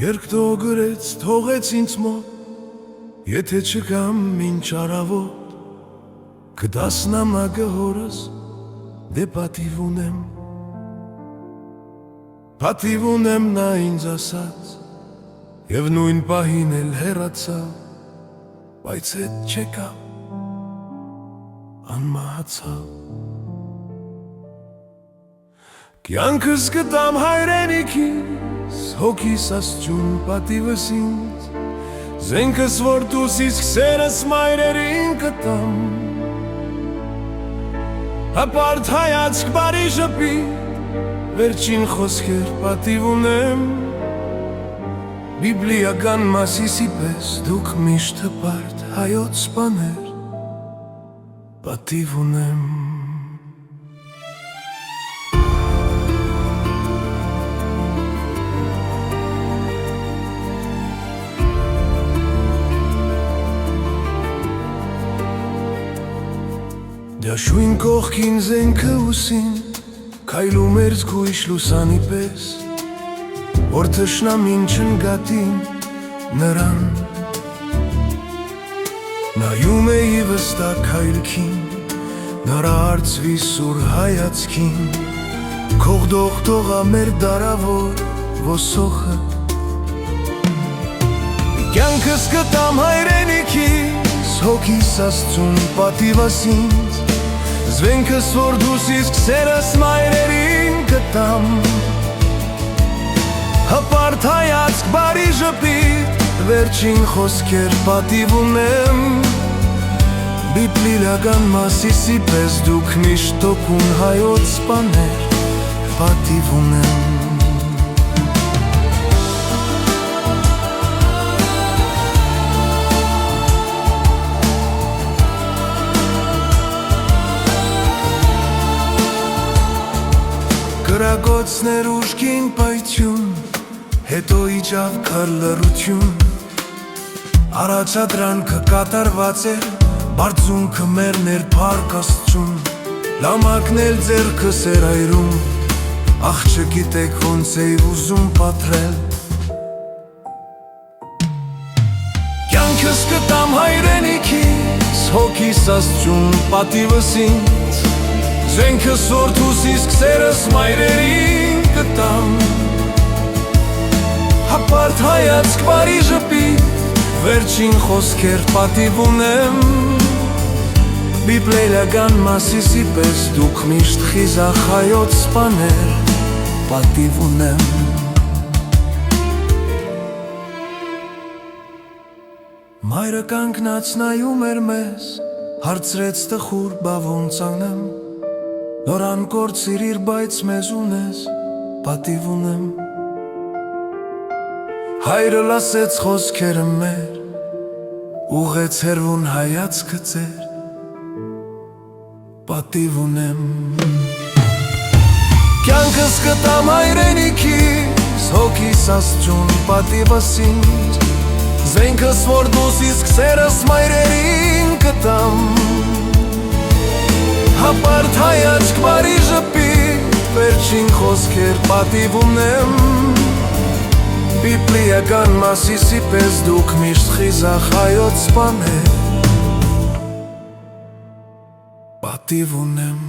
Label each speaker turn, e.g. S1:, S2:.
S1: Երկտող գրեց, թողեց ինձ մոտ, եթե չկամ մինչ առավոտ, կդաս նամակը հորս, դե պատիվ ունեմ։ Պատիվ ունեմ նա ինձ ասաց, և նույն պահին էլ հեռացավ, բայց հետ չեկավ, անմահացավ։ Կյանքս կտամ հայրենիքիս, հոգիս աստծուն պատիվս ինձ, զենքս որ դուս իսկ սերս մայրերին կտամ, հապարտ հայացք բարի ժպիտ, վերջին խոսքեր պատիվ ունեմ, բիբլիական մասիսի պես դուք միշտ հպարտ հայոց սպաներ, պատիվ ունեմ։ Դաշույն կողքին զենքը ուսին, քայլում էր զգույշ լուսանի պես, որ թշնամին չնգատին նրան, նայում էի վստակ հայրքին, նրա արծվի սուր հայացքին, քողդող թողա մեր դարավոր ոսոխը, կյանքս կտամ հայրենիքիս, հոգիս աստծուն պատիվս ինձ, զվենքս որ դուս իսկ սերս մայրերին կտամ, հպարտ հայացք բարի ժպիտ, վերջին խոսքեր պատիվ ունեմ, բիբլիական մասիսի պես դուք միշտ տոկուն հայոց սպաներ, պատիվ ունեմ։ Գրագոցներ ուշքին պայթյուն, հետո իջավ քար լռություն, առաջադրանքը կատարված էր, բարձունքը մերներ փառք Աստծուն, լամակն էլ ձեռքս էր այրում, ախ չգիտեք ոնց էի ուզում պատրել։ Կյանքս կտամ հայրենիքիս, հոգիս Աստծուն պատիվս ինձ, զենքս որ դուս իսկ սերս մայրերին կտամ, հապարտ հայացք բարի ժպիտ, վերջին խոսքեր պատիվ ունեմ, բիբլիական մասիսի պես դուք միշտ խիզախ հայոց սպաներ, պատիվ ունեմ։ Մայրը կանգնած նայում էր մեզ, հարցրեց տխուր բա ոնց անեմ, նորան կործիր բայց մեզ ունես, պատիվ ունեմ։ Հայրը լասեց խոսքերը մեր, ուղեց հերվուն հայացքը ձեր, պատիվ ունեմ։ Կյանքս կտամ հայրենիքիս, հոգիս աստծուն պատիվս ինձ, զենքս որ դուս իսկ սերս մայրերին կտամ, հապարտ հայացք բարի ժպիտ, վերջին խոսքեր պատիվ ունեմ, բիբլիական մասիսի պես դուք միշտ խիզախ հայոց սպաներ, պատիվ ունեմ։